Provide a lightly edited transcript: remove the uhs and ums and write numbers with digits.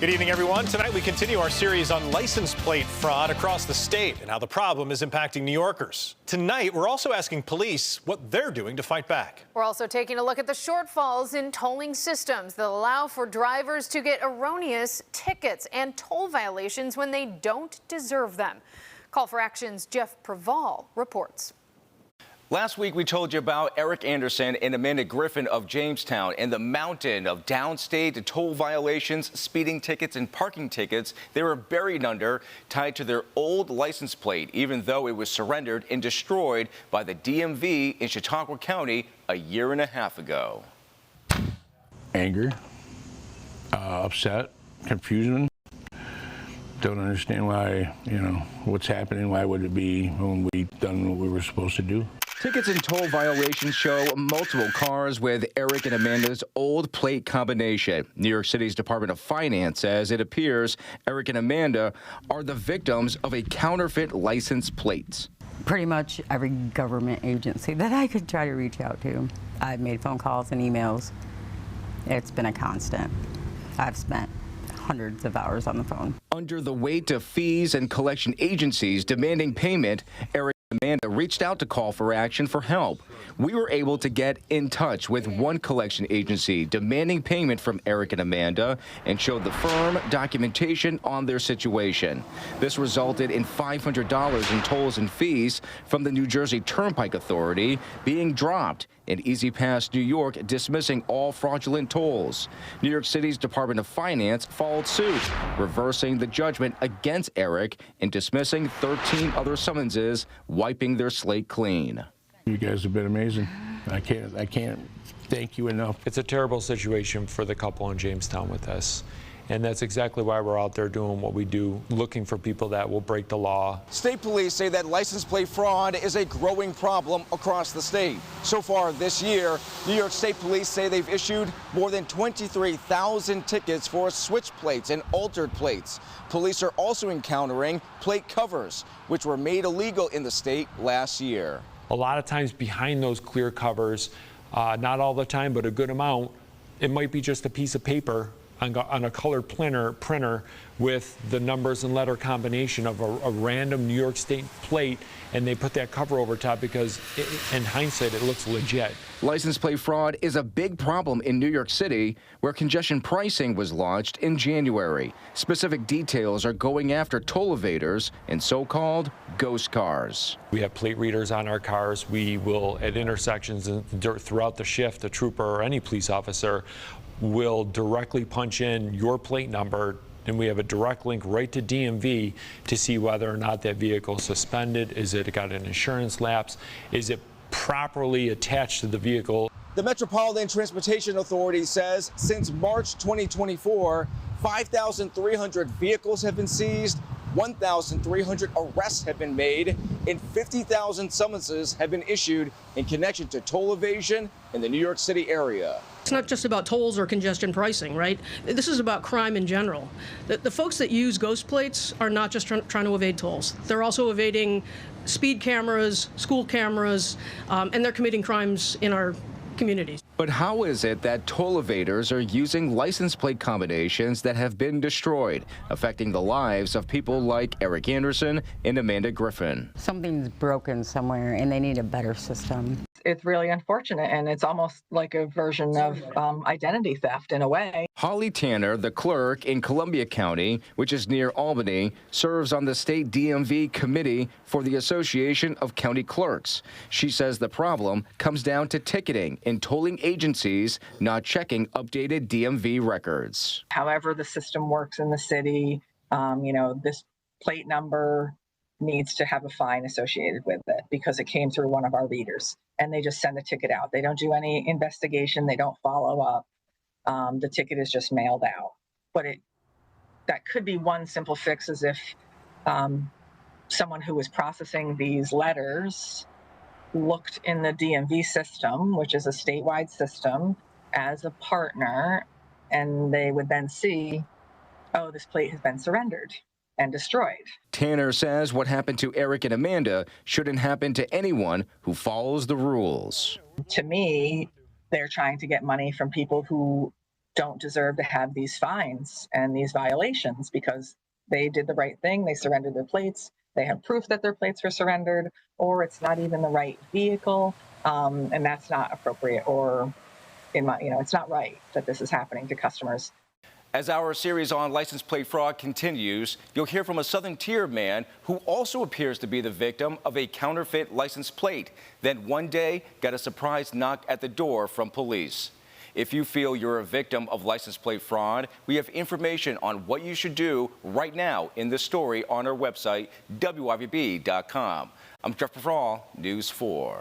Good evening, everyone. Tonight we continue our series on license plate fraud across the state and how the problem is impacting New Yorkers. Tonight, we're also asking police what they're doing to fight back. We're also taking a look at the shortfalls in tolling systems that allow for drivers to get erroneous tickets and toll violations when they don't deserve them. Call for Action's Jeff Preval reports. Last week, we told you about Eric Anderson and Amanda Griffin of Jamestown and the mountain of downstate toll violations, speeding tickets, and parking tickets they were buried under, tied to their old license plate, even though it was surrendered and destroyed by the DMV in Chautauqua County a year and a half ago. Anger, upset, confusion. Don't understand why, what's happening. Why would it be when we done what we were supposed to do? Tickets and toll violations show multiple cars with Eric and Amanda's old plate combination. New York City's Department of Finance says it appears Eric and Amanda are the victims of a counterfeit license plate. Pretty much every government agency that I could try to reach out to. I've made phone calls and emails. It's been a constant. I've spent hundreds of hours on the phone. Under the weight of fees and collection agencies demanding payment, Eric and Amanda reached out to Call for Action for help. We were able to get in touch with one collection agency demanding payment from Eric and Amanda and showed the firm documentation on their situation. This resulted in $500 in tolls and fees from the New Jersey Turnpike Authority being dropped, and Easy Pass New York dismissing all fraudulent tolls. New York City's Department of Finance followed suit, reversing the judgment against Eric and dismissing 13 other summonses, wiping their slate clean. You guys have been amazing. I can't thank you enough. It's a terrible situation for the couple in Jamestown with this. And that's exactly why we're out there doing what we do, looking for people that will break the law. State police say that license plate fraud is a growing problem across the state. So far this year, New York State Police say they've issued more than 23,000 tickets for switch plates and altered plates. Police are also encountering plate covers, which were made illegal in the state last year. A lot of times behind those clear covers, not all the time, but a good amount, it might be just a piece of paper on a colored printer with the numbers and letter combination of a random New York State plate, and they put that cover over top because in hindsight it looks legit. License plate fraud is a big problem in New York City, where congestion pricing was launched in January. Specific details are going after toll evaders and so-called ghost cars. We have plate readers on our cars. We will, at intersections and throughout the shift, a trooper or any police officer will directly punch in your plate number, and we have a direct link right to DMV to see whether or not that vehicle is suspended. Is it got an insurance lapse? Is it properly attached to the vehicle? The Metropolitan Transportation Authority says since March 2024, 5,300 vehicles have been seized, 1,300 arrests have been made, and 50,000 summonses have been issued in connection to toll evasion in the New York City area. It's not just about tolls or congestion pricing, right? This is about crime in general. The folks that use ghost plates are not just trying to evade tolls. They're also evading speed cameras, school cameras, and they're committing crimes in our communities. But how is it that toll evaders are using license plate combinations that have been destroyed, affecting the lives of people like Eric Anderson and Amanda Griffin? Something's broken somewhere and they need a better system. It's really unfortunate, and it's almost like a version of identity theft in a way. Holly Tanner, the clerk in Columbia County, which is near Albany, serves on the state DMV committee for the Association of County Clerks. She says the problem comes down to ticketing and tolling agencies not checking updated DMV records. However the system works in the city, this plate number needs to have a fine associated with it because it came through one of our readers, and they just send a ticket out. They don't do any investigation. They don't follow up. The ticket is just mailed out. But that could be one simple fix, is if someone who was processing these letters looked in the DMV system, which is a statewide system, as a partner, and they would then see, oh, this plate has been surrendered and destroyed. Tanner says what happened to Eric and Amanda shouldn't happen to anyone who follows the rules. To me, they're trying to get money from people who don't deserve to have these fines and these violations because they did the right thing. They surrendered their plates. They have proof that their plates were surrendered, or it's not even the right vehicle, and that's not appropriate. Or, it's not right that this is happening to customers. As our series on license plate fraud continues, you'll hear from a Southern Tier man who also appears to be the victim of a counterfeit license plate, then one day got a surprise knock at the door from police. If you feel you're a victim of license plate fraud, we have information on what you should do right now in this story on our website, WIVB.com. I'm Jeff Pavrall, News 4.